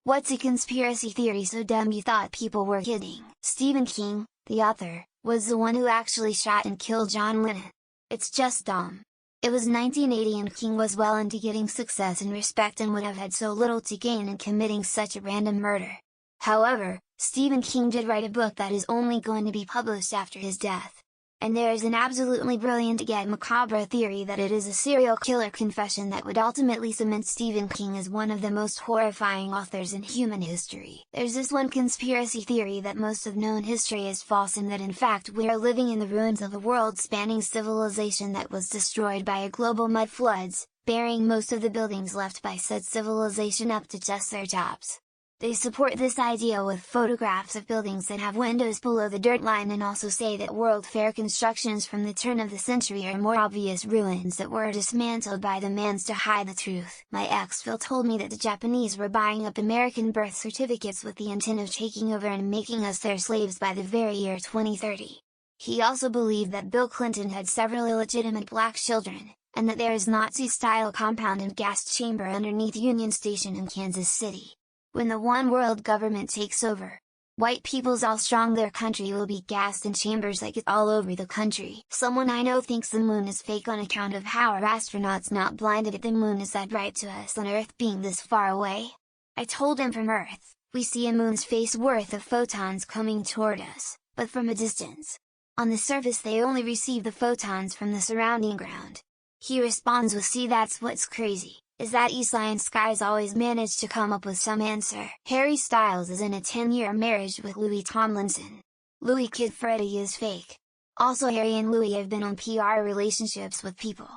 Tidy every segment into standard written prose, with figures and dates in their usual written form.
What's a conspiracy theory so dumb you thought people were kidding? Stephen King, the author, was the one who actually shot and killed John Lennon. It's just dumb. It was 1980 and King was well into getting success and respect and would have had so little to gain in committing such a random murder. However, Stephen King did write a book that is only going to be published after his death. And there is an absolutely brilliant yet macabre theory that it is a serial killer confession that would ultimately cement Stephen King as one of the most horrifying authors in human history. There's this one conspiracy theory that most of known history is false and that in fact we are living in the ruins of a world-spanning civilization that was destroyed by a global mud floods, burying most of the buildings left by said civilization up to just their tops. They support this idea with photographs of buildings that have windows below the dirt line and also say that World Fair constructions from the turn of the century are more obvious ruins that were dismantled by the Mans to hide the truth. My ex Phil told me that the Japanese were buying up American birth certificates with the intent of taking over and making us their slaves by the very year 2030. He also believed that Bill Clinton had several illegitimate black children, and that there is Nazi-style compound and gas chamber underneath Union Station in Kansas City. When the one world government takes over, white peoples all strong their country will be gassed in chambers like it all over the country. Someone I know thinks the moon is fake on account of how our astronauts not blinded at the moon is that bright to us on Earth being this far away. I told him from Earth, we see a moon's face worth of photons coming toward us, but from a distance. On the surface they only receive the photons from the surrounding ground. He responds with see that's what's crazy. Is that E-Science guys always manage to come up with some answer. Harry Styles is in a 10-year marriage with Louis Tomlinson. Louis Kid Freddy is fake. Also Harry and Louis have been on PR relationships with people.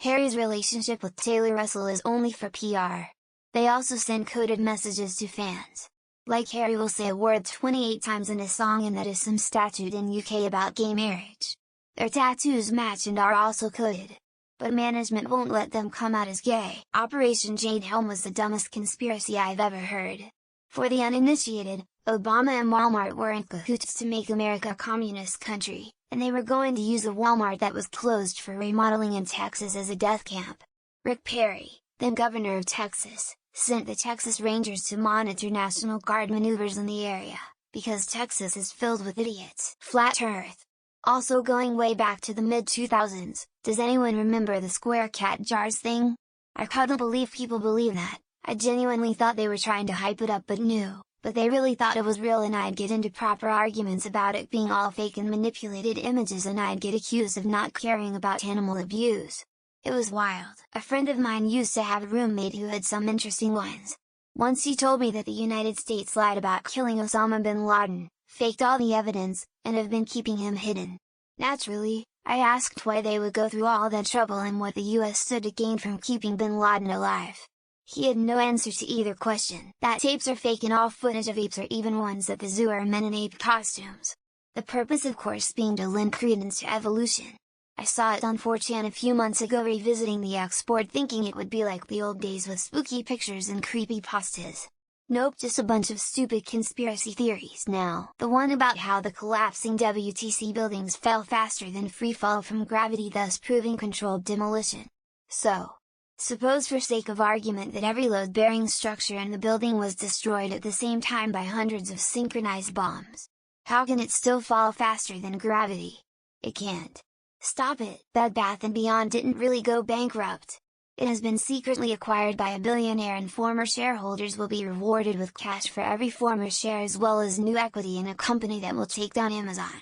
Harry's relationship with Taylor Russell is only for PR. They also send coded messages to fans. Like Harry will say a word 28 times in a song and that is some statute in UK about gay marriage. Their tattoos match and are also coded. But management won't let them come out as gay. Operation Jade Helm was the dumbest conspiracy I've ever heard. For the uninitiated, Obama and Walmart were in cahoots to make America a communist country, and they were going to use a Walmart that was closed for remodeling in Texas as a death camp. Rick Perry, then governor of Texas, sent the Texas Rangers to monitor National Guard maneuvers in the area, because Texas is filled with idiots. Flat Earth. Also going way back to the mid-2000s, does anyone remember the square cat jars thing? I couldn't believe people believe that. I genuinely thought they were trying to hype it up but they really thought it was real and I'd get into proper arguments about it being all fake and manipulated images and I'd get accused of not caring about animal abuse. It was wild. A friend of mine used to have a roommate who had some interesting ones. Once he told me that the United States lied about killing Osama bin Laden, faked all the evidence, and have been keeping him hidden. Naturally, I asked why they would go through all that trouble and what the US stood to gain from keeping bin Laden alive. He had no answer to either question. That tapes are fake and all footage of apes or even ones at the zoo are men in ape costumes. The purpose of course being to lend credence to evolution. I saw it on 4chan a few months ago revisiting the X board thinking it would be like the old days with spooky pictures and creepy pastas. Nope, just a bunch of stupid conspiracy theories now. The one about how the collapsing WTC buildings fell faster than free fall from gravity thus proving controlled demolition. So, suppose for sake of argument that every load-bearing structure in the building was destroyed at the same time by hundreds of synchronized bombs. How can it still fall faster than gravity? It can't. Stop it! Bed Bath & Beyond didn't really go bankrupt. It has been secretly acquired by a billionaire and former shareholders will be rewarded with cash for every former share as well as new equity in a company that will take down Amazon.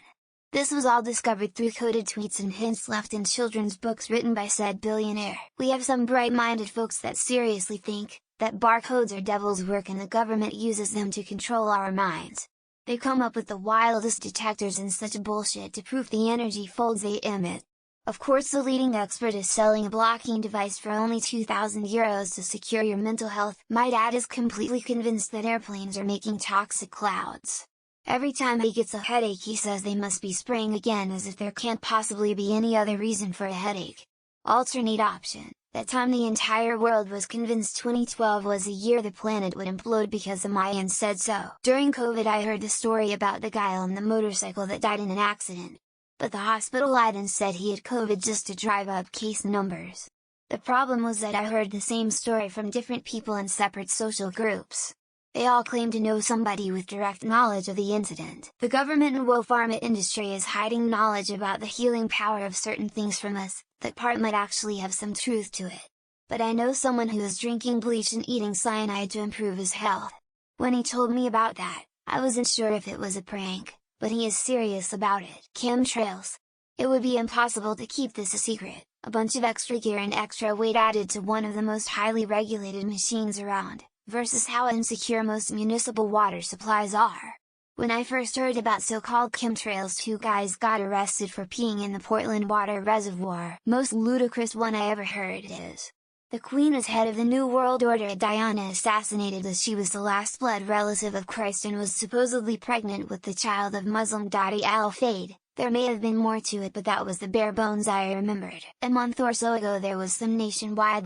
This was all discovered through coded tweets and hints left in children's books written by said billionaire. We have some bright-minded folks that seriously think that barcodes are devil's work and the government uses them to control our minds. They come up with the wildest detectors and such bullshit to prove the energy folds they emit. Of course the leading expert is selling a blocking device for only €2,000 to secure your mental health. My dad is completely convinced that airplanes are making toxic clouds. Every time he gets a headache he says they must be spraying again as if there can't possibly be any other reason for a headache. Alternate option, that time the entire world was convinced 2012 was the year the planet would implode because the Mayans said so. During COVID I heard the story about the guy on the motorcycle that died in an accident. But the hospital lied and said he had COVID just to drive up case numbers. The problem was that I heard the same story from different people in separate social groups. They all claim to know somebody with direct knowledge of the incident. The government and pharma industry is hiding knowledge about the healing power of certain things from us. That part might actually have some truth to it. But I know someone who is drinking bleach and eating cyanide to improve his health. When he told me about that, I wasn't sure if it was a prank, but he is serious about it. Chemtrails. It would be impossible to keep this a secret. A bunch of extra gear and extra weight added to one of the most highly regulated machines around, versus how insecure most municipal water supplies are. When I first heard about so-called chemtrails, 2 guys got arrested for peeing in the Portland water reservoir. Most ludicrous one I ever heard is, the Queen is head of the New World Order. Diana assassinated as she was the last blood relative of Christ and was supposedly pregnant with the child of Muslim Dadi al-Fayed. There may have been more to it, but that was the bare bones I remembered. A month or so ago there was some nationwide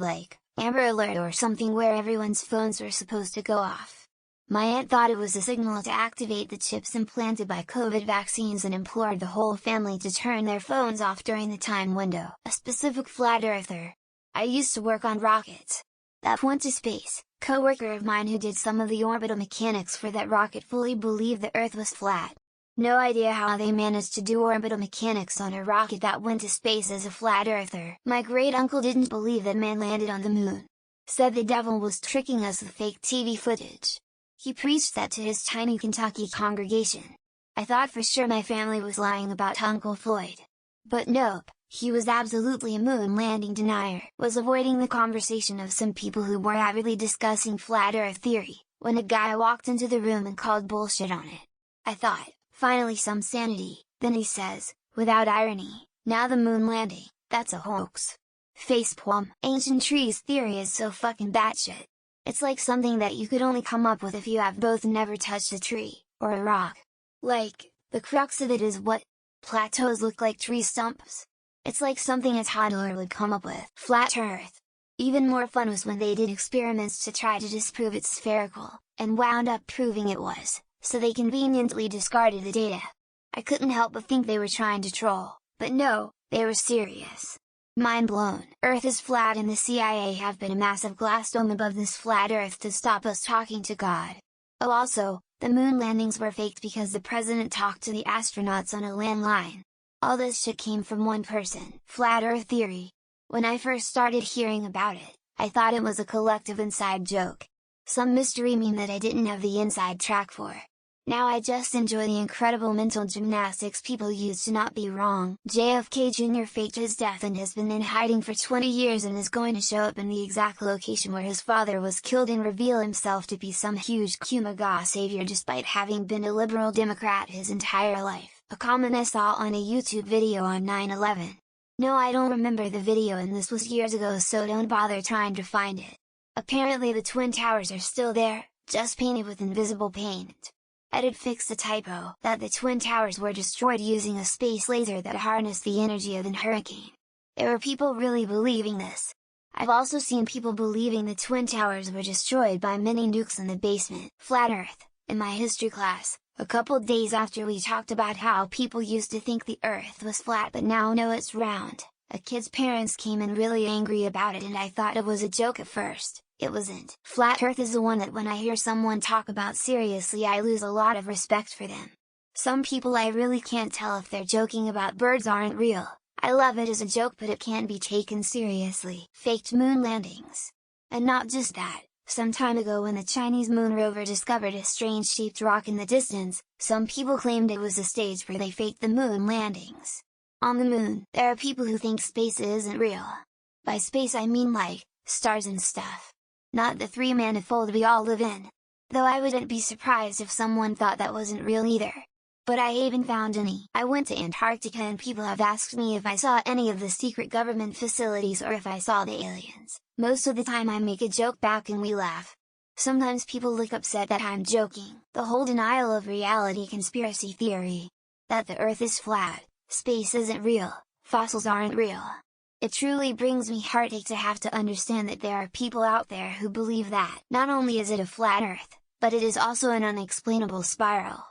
Amber Alert or something where everyone's phones were supposed to go off. My aunt thought it was a signal to activate the chips implanted by COVID vaccines and implored the whole family to turn their phones off during the time window. A specific flat earther. I used to work on rockets. That went to space. Coworker of mine who did some of the orbital mechanics for that rocket fully believed the Earth was flat. No idea how they managed to do orbital mechanics on a rocket that went to space as a flat earther. My great uncle didn't believe that man landed on the moon. Said the devil was tricking us with fake TV footage. He preached that to his tiny Kentucky congregation. I thought for sure my family was lying about Uncle Floyd. But nope, he was absolutely a moon landing denier. Was avoiding the conversation of some people who were avidly discussing flat earth theory, when a guy walked into the room and called bullshit on it. I thought, finally some sanity. Then he says, without irony, now the moon landing, that's a hoax. Facepalm. Ancient trees theory is so fucking batshit. It's like something that you could only come up with if you have both never touched a tree, or a rock. The crux of it is what? Plateaus look like tree stumps? It's like something a toddler would come up with. Flat Earth. Even more fun was when they did experiments to try to disprove it's spherical, and wound up proving it was, so they conveniently discarded the data. I couldn't help but think they were trying to troll, but no, they were serious. Mind blown. Earth is flat and the CIA have put a massive glass dome above this flat Earth to stop us talking to God. Oh also, the moon landings were faked because the president talked to the astronauts on a landline. All this shit came from one person. Flat Earth theory. When I first started hearing about it, I thought it was a collective inside joke. Some mystery meme that I didn't have the inside track for. Now I just enjoy the incredible mental gymnastics people use to not be wrong. JFK Jr. faked his death and has been in hiding for 20 years and is going to show up in the exact location where his father was killed and reveal himself to be some huge Kumaga savior despite having been a liberal Democrat his entire life. A comment I saw on a YouTube video on 9/11. No, I don't remember the video and this was years ago, so don't bother trying to find it. Apparently the Twin Towers are still there, just painted with invisible paint. Edit fixed a typo, that the Twin Towers were destroyed using a space laser that harnessed the energy of an hurricane. There were people really believing this. I've also seen people believing the Twin Towers were destroyed by mini nukes in the basement. Flat Earth. In my history class, a couple days after we talked about how people used to think the Earth was flat but now know it's round, a kid's parents came in really angry about it and I thought it was a joke at first. It wasn't. Flat Earth is the one that when I hear someone talk about seriously I lose a lot of respect for them. Some people I really can't tell if they're joking about birds aren't real. I love it as a joke but it can't be taken seriously. Faked moon landings. And not just that, some time ago when the Chinese moon rover discovered a strange shaped rock in the distance, some people claimed it was a stage where they faked the moon landings. On the moon, there are people who think space isn't real. By space I mean stars and stuff. Not the three-manifold we all live in. Though I wouldn't be surprised if someone thought that wasn't real either. But I haven't found any. I went to Antarctica and people have asked me if I saw any of the secret government facilities or if I saw the aliens. Most of the time I make a joke back and we laugh. Sometimes people look upset that I'm joking. The whole denial of reality conspiracy theory. That the Earth is flat, space isn't real, fossils aren't real. It truly brings me heartache to have to understand that there are people out there who believe that. Not only is it a flat Earth, but it is also an unexplainable spiral.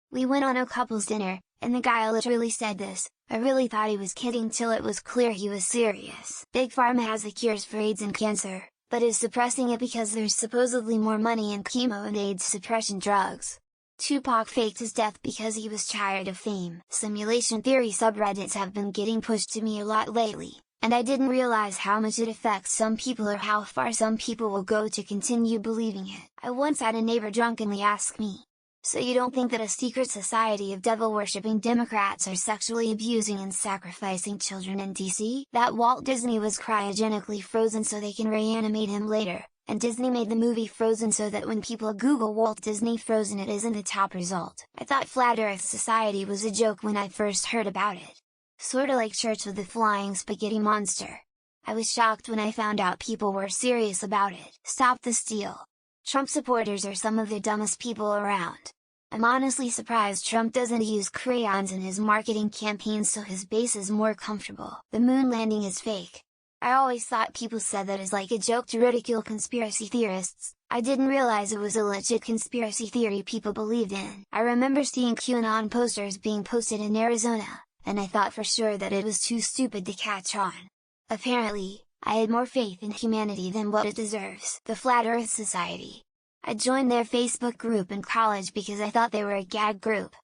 We went on a couple's dinner, and the guy literally said this, I really thought he was kidding till it was clear he was serious. Big Pharma has the cures for AIDS and cancer, but is suppressing it because there's supposedly more money in chemo and AIDS suppression drugs. Tupac faked his death because he was tired of fame. Simulation theory subreddits have been getting pushed to me a lot lately, and I didn't realize how much it affects some people or how far some people will go to continue believing it. I once had a neighbor drunkenly ask me, "So you don't think that a secret society of devil-worshipping Democrats are sexually abusing and sacrificing children in DC? That Walt Disney was cryogenically frozen so they can reanimate him later, and Disney made the movie Frozen so that when people Google Walt Disney Frozen it isn't the top result." I thought Flat Earth Society was a joke when I first heard about it. Sorta like Church of the Flying Spaghetti Monster. I was shocked when I found out people were serious about it. Stop the steal! Trump supporters are some of the dumbest people around. I'm honestly surprised Trump doesn't use crayons in his marketing campaigns so his base is more comfortable. The moon landing is fake. I always thought people said that as like a joke to ridicule conspiracy theorists. I didn't realize it was a legit conspiracy theory people believed in. I remember seeing QAnon posters being posted in Arizona, and I thought for sure that it was too stupid to catch on. Apparently, I had more faith in humanity than what it deserves. The Flat Earth Society. I joined their Facebook group in college because I thought they were a gag group.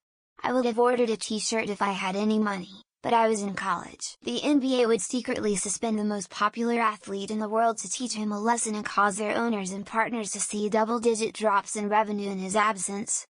I would have ordered a t-shirt if I had any money, but I was in college. The NBA would secretly suspend the most popular athlete in the world to teach him a lesson and cause their owners and partners to see double-digit drops in revenue in his absence.